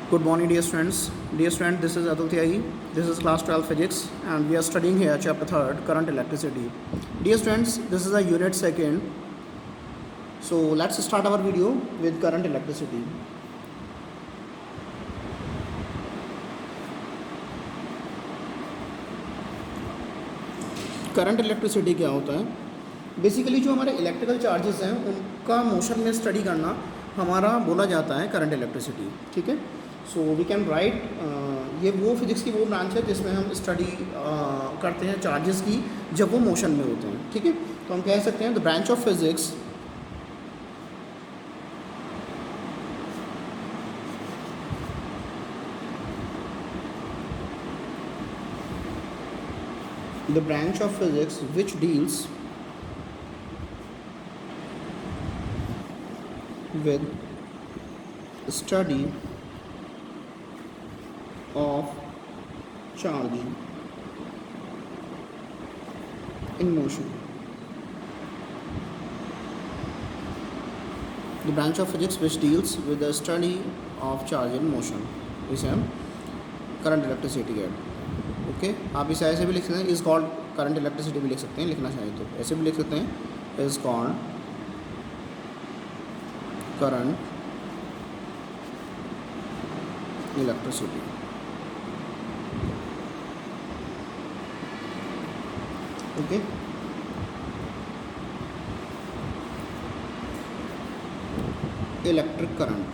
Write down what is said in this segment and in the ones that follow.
Good morning, dear students. Dear student, this is Atul Tyagi. This is class 12 physics, and we are studying here chapter 3rd, current electricity. Dear students, this is a unit second. So let's start our video with current electricity. Current electricity क्या होता है? Basically जो हमारे electrical charges हैं उनका motion में study करना हमारा बोला जाता है करंट इलेक्ट्रिसिटी. ठीक है. सो वी कैन राइट, ये वो फिजिक्स की वो ब्रांच है जिसमें हम स्टडी करते हैं चार्जेस की जब वो मोशन में होते हैं. ठीक है. तो हम कह सकते हैं the branch of physics which deals with study of charge in motion. The branch of physics which deals with the study of charge in motion, इसे हम करंट इलेक्ट्रिसिटी कहते हैं. ओके. आप इसे ऐसे भी लिख सकते हैं, इज कॉल्ड करंट इलेक्ट्रिसिटी भी लिख सकते हैं, लिखना चाहिए तो ऐसे भी लिख सकते हैं, is called current electricity. Okay. Electric current.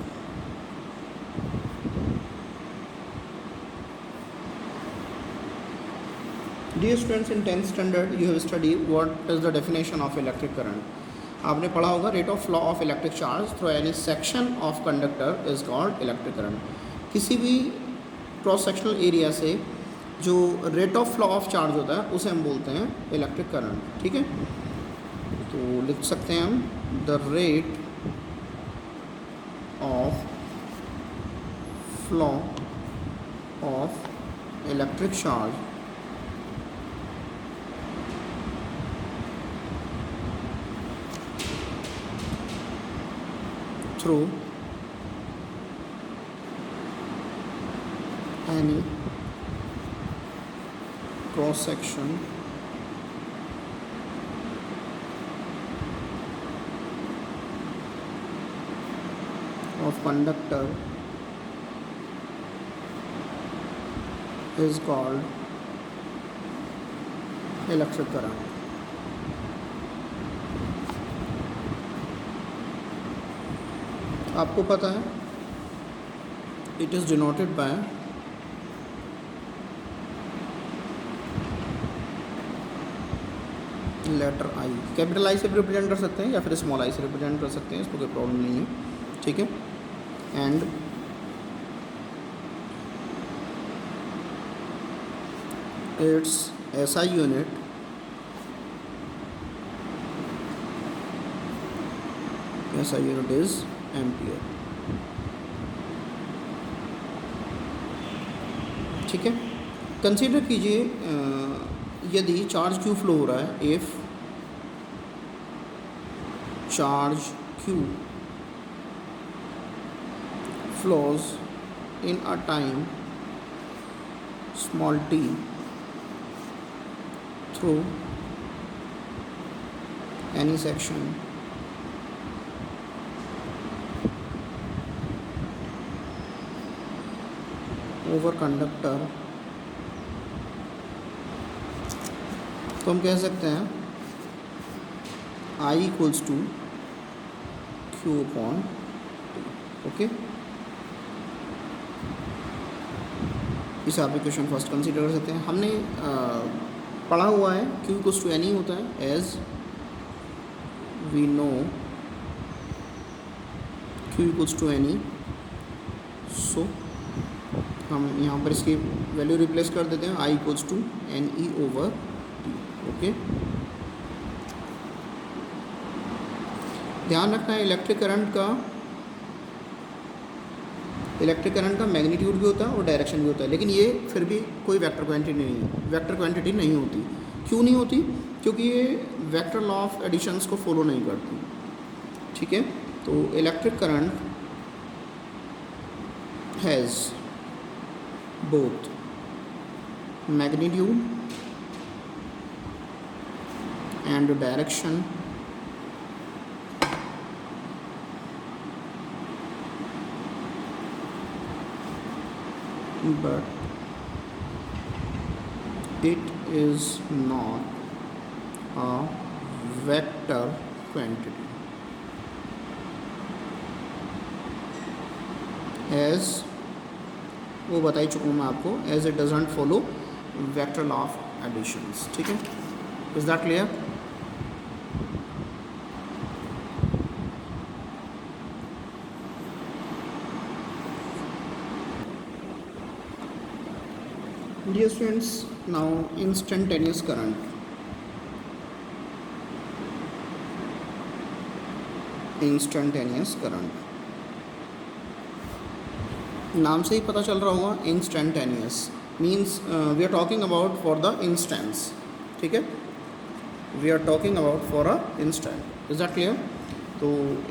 Dear students, in 10th standard you have studied what is the definition of electric current. आपने पढ़ा होगा rate of flow of electric charge through any section of conductor is called electric current. किसी भी cross sectional area से जो rate of flow of charge होता है उसे हम बोलते हैं इलेक्ट्रिक करंट. ठीक है. तो लिख सकते हैं हम the rate of flow of electric charge through any cross section of conductor is called electric current. आपको पता है it is denoted by letter I. Capital I से भी रिप्रेजेंट कर सकते हैं या फिर स्मॉल आई से रिप्रेजेंट कर सकते हैं, इसको कोई प्रॉब्लम नहीं है. ठीक है. And it's SI unit is ampere. ठीक है. कंसीडर कीजिए यदि चार्ज क्यू फ्लो हो रहा है, if charge Q flows in a time small T through any section over conductor, तो हम कह सकते हैं I equals to Q upon T. Okay. इस आप क्वेश्चन फर्स्ट कंसीडर कर सकते हैं. हमने पढ़ा हुआ है Q इक्वल्स टू एन ही होता है, as we know Q equals to N ही. सो हम यहाँ पर इसकी वैल्यू रिप्लेस कर देते हैं, I equals to N E over T. Okay. ध्यान रखना है इलेक्ट्रिक करंट का मैग्नीट्यूड भी होता है और डायरेक्शन भी होता है, लेकिन ये फिर भी कोई वेक्टर क्वांटिटी नहीं होती. क्यों नहीं होती? क्योंकि ये वेक्टर लॉ ऑफ एडिशंस को फॉलो नहीं करती. ठीक है. तो electric current has both magnitude and direction but it is not a vector quantity. As वो बता ही चुका हूँ मैं आपको, as it doesn't follow vector law of additions. ठीक है, is that clear? Dear students, now instantaneous current. Instantaneous current. नाम से ही पता चल रहा होगा, instantaneous means we are talking about for the instance. ठीक है, we are talking about for a instant. Is that clear? तो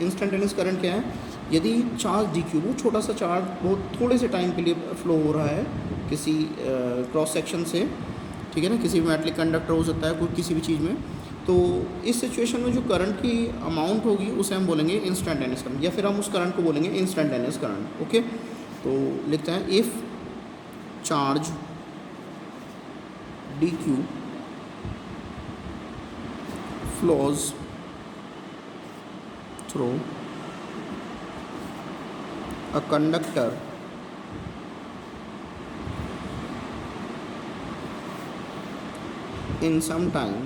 इंस्टेंटेनियस करंट क्या है? यदि चार्ज डी क्यू, वो छोटा सा चार्ज बहुत थोड़े से टाइम के लिए फ्लो हो रहा है किसी क्रॉस सेक्शन से, ठीक है ना, किसी भी मेटलिक कंडक्टर हो सकता है, कोई किसी भी चीज़ में, तो इस सिचुएशन में जो करंट की अमाउंट होगी उसे हम बोलेंगे इंस्टेंटेनियस करंट, या फिर हम उस करंट को बोलेंगे इंस्टेंटेनियस करंट. ओके, तो लिखते हैं if charge D Q flows through a conductor in some time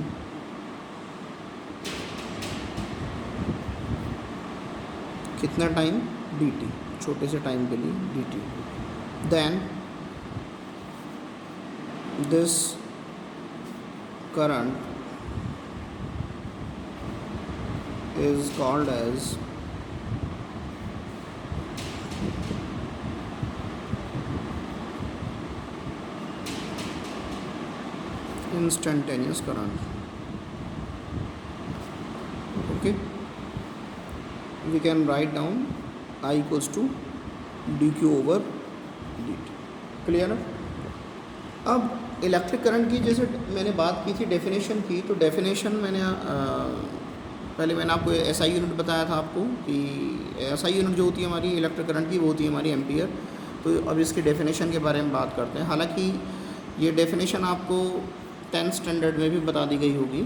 कितना टाइम? dt, छोटे से टाइम के लिए dt. then this current is called as instantaneous current. Okay, we can write down I equals to dq over dt. Clear है? अब electric current की जैसे मैंने बात की थी डेफिनेशन की, तो डेफिनेशन मैंने पहले मैंने आपको एसआई यूनिट बताया था आपको कि एसआई यूनिट जो होती है हमारी इलेक्ट्रिक करंट की, वो होती है हमारी एम्पियर. तो अब इसकी डेफिनेशन के बारे में बात करते हैं. हालांकि ये डेफिनेशन आपको 10th स्टैंडर्ड में भी बता दी गई होगी.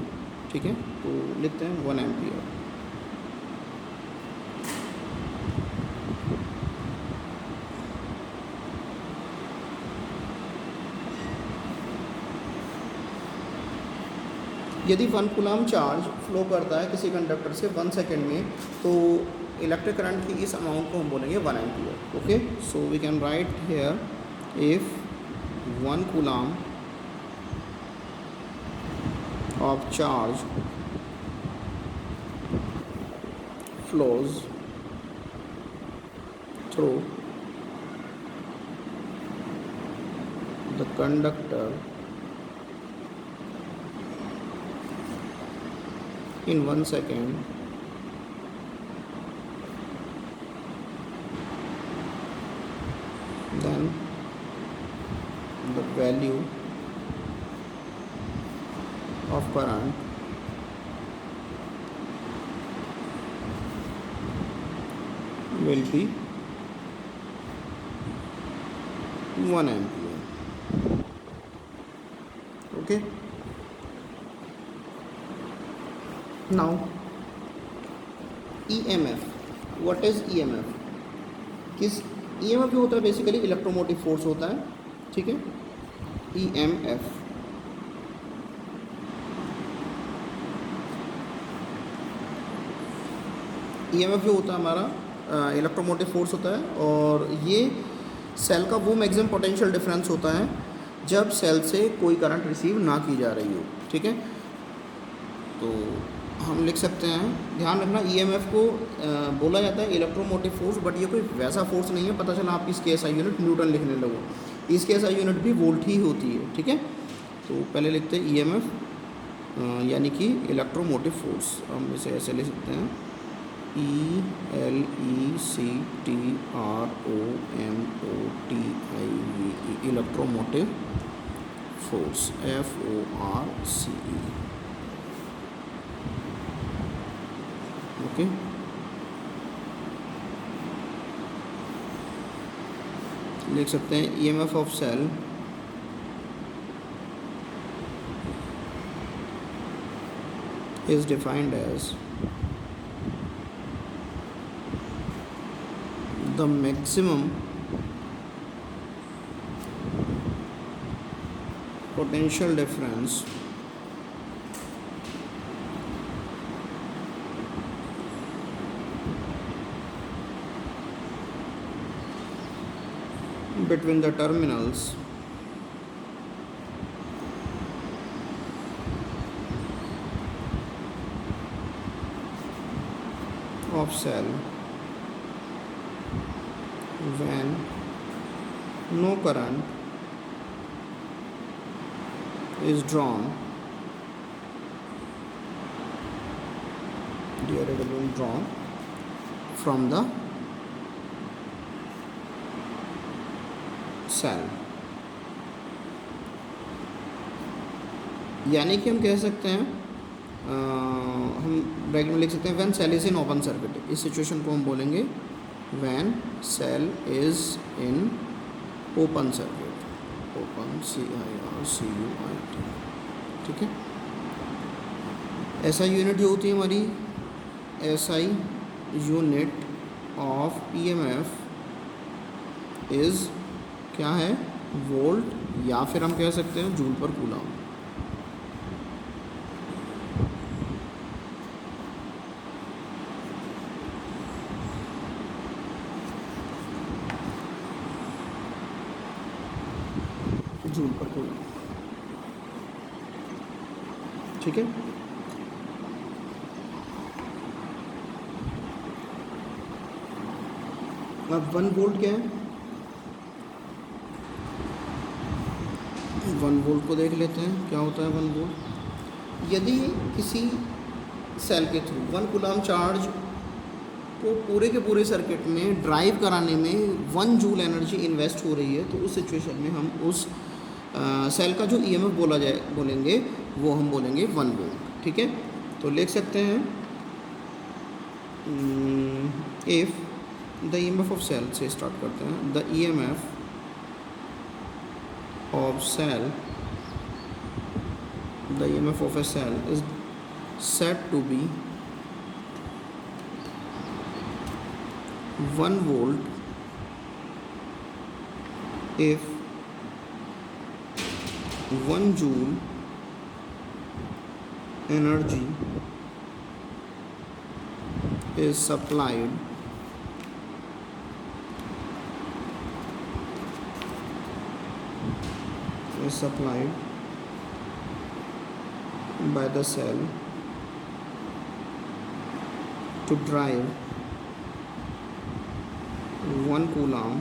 ठीक है, तो लिखते हैं 1 एम्पियर. यदि 1 कूलम चार्ज फ्लो करता है किसी कंडक्टर से 1 सेकेंड में, तो इलेक्ट्रिक करंट की इस अमाउंट को हम बोलेंगे 1 ampere. Okay, so we can write here if 1 coulomb of charge flows through the conductor in 1 second, then the value of current will be 1 ampere. Okay, now EMF. what is EMF? किस EMF जो होता है basically electromotive force होता है. ठीक है, EMF EMF जो होता है हमारा इलेक्ट्रोमोटिव फोर्स होता है, और ये सेल का वो मैक्सिमम पोटेंशियल डिफरेंस होता है जब सेल से कोई करंट रिसीव ना की जा रही हो. ठीक है, तो हम लिख सकते हैं, ध्यान रखना EMF को बोला जाता है इलेक्ट्रोमोटिव फोर्स, बट ये कोई वैसा फोर्स नहीं है. पता चला आप इसकी SI यूनिट न्यूटन लिखने लगो, इसकी SI यूनिट भी वोल्ट ही होती है. ठीक है, तो पहले लिखते हैं EMF यानी कि इलेक्ट्रोमोटिव फोर्स. हम इसे ऐसे लिख सकते हैं ELECTROMOTIVE. Electromotive force, FORCE। Okay, लिख सकते हैं EMF of cell is defined as the maximum potential difference between the terminals of cell when no current is drawn from the cell। यानी कि हम कह सकते हैं हम ब्रैकेट में लिख सकते हैं when cell is in open circuit. इस सिचुएशन को हम बोलेंगे when cell is in open circuit, open CIRCUIT। ठीक है, SI यूनिट जो होती है हमारी, SI unit of EMF is क्या है, वोल्ट, या फिर हम कह सकते हैं जूल पर कूलम। जूल पर कूलम। ठीक है, अब 1 वोल्ट क्या है, 1 वोल्ट को देख लेते हैं क्या होता है 1 वोल्ट। यदि किसी सेल के थ्रू 1 कूलम चार्ज को पूरे के पूरे सर्किट में ड्राइव कराने में 1 जूल एनर्जी इन्वेस्ट हो रही है, तो उस सिचुएशन में हम उस सेल का जो EMF बोलेंगे वो हम बोलेंगे 1 वोल्ट। ठीक है, तो लिख सकते हैं if the EMF of cell से स्टार्ट करते हैं, the EMF of cell, the EMF of a cell is said to be 1 volt if 1 joule energy is supplied by the cell to drive 1 coulomb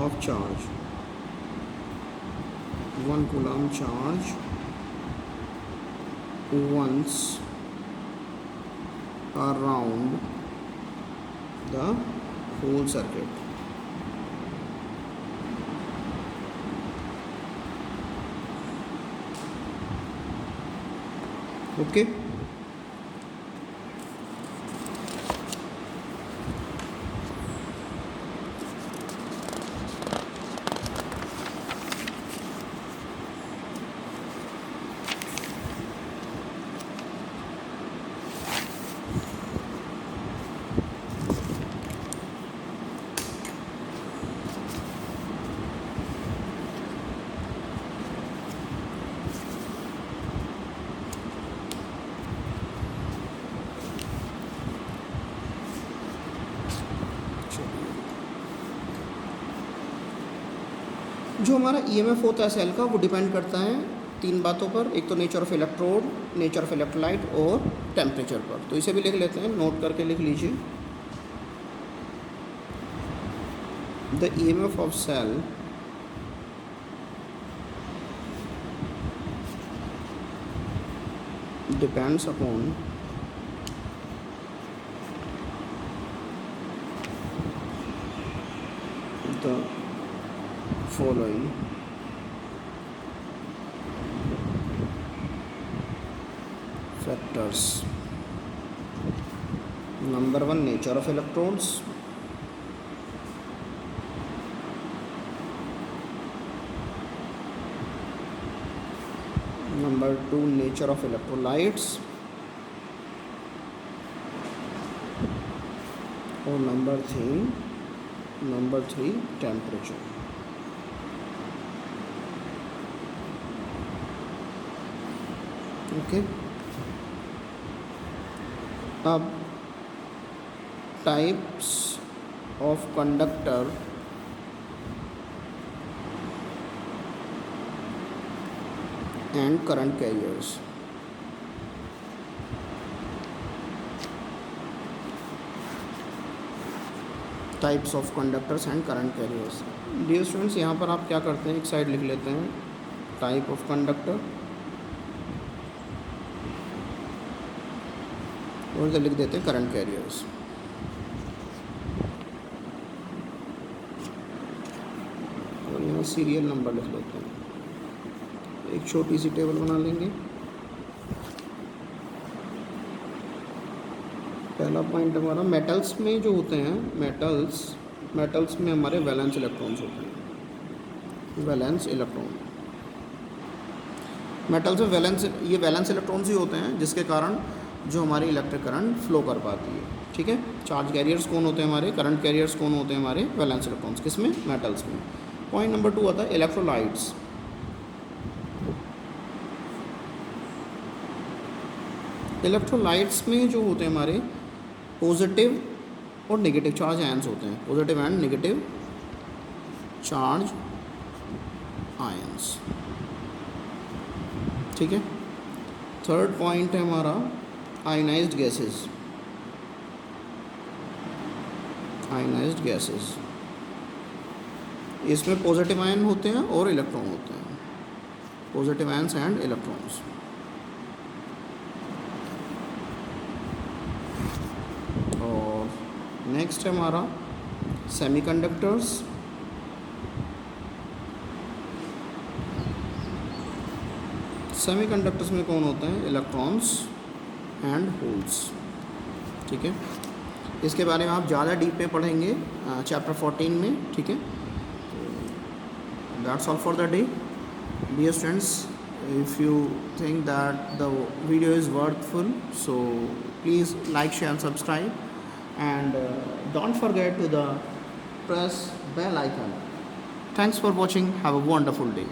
of charge, 1 coulomb charge once around the whole circuit। Okay, जो हमारा EMF होता है cell का, वो depend करता है 3 बातों पर। एक तो nature of electrode, nature of electrolyte और टेम्परेचर पर। तो इसे भी लिख लेते हैं, नोट करके लिख लीजिए। The EMF of cell depends upon the following factors. Number 1, nature of electrons. Number 2, nature of electrolytes. और number 3 temperature. Okay. अब types of conductor and current carriers. Types of conductors and current carriers. Dear students, यहाँ पर आप क्या करते हैं, एक side लिख लेते हैं टाइप ऑफ कंडक्टर और इधर लिख देते हैं करंट कैरियर्स. और यहाँ सीरियल नंबर लिख लेते हैं. एक छोटी सी टेबल बना लेंगे. पहला पॉइंट हमारा मेटल्स में जो होते हैं, मेटल्स में हमारे वैलेंस इलेक्ट्रॉन्स होते हैं. वैलेंस इलेक्ट्रॉन मेटल्स में वैलेंस इलेक्ट्रॉन्स ही होते हैं जिसके कारण जो हमारी इलेक्ट्रिक करंट फ्लो कर पाती है. ठीक है. चार्ज कैरियर्स कौन होते हैं हमारे, करंट कैरियर्स कौन होते हैं हमारे, वैलेंस इलेक्ट्रॉन्स. किस में, मेटल्स में. पॉइंट नंबर 2 आता है इलेक्ट्रोलाइट्स. इलेक्ट्रोलाइट्स में जो होते हैं हमारे पॉजिटिव और नेगेटिव चार्ज आयंस होते हैं. Positive and negative charge ions. ठीक है. थर्ड पॉइंट है हमारा आयनाइज्ड गैसेस. आयनाइज्ड गैसेस इसमें पॉजिटिव आयन होते हैं और इलेक्ट्रॉन होते हैं. Positive ions and electrons. Next है हमारा सेमीकंडक्टर्स. सेमीकंडक्टर्स में कौन होते हैं, इलेक्ट्रॉन्स एंड होल्स. ठीक है. इसके बारे में आप ज़्यादा डीप में पढ़ेंगे चैप्टर 14 में. ठीक है. That's all for the day. Dear students, if you think that the video is worthful, so please like, share and subscribe. And don't forget to press bell icon. Thanks for watching. Have a wonderful day.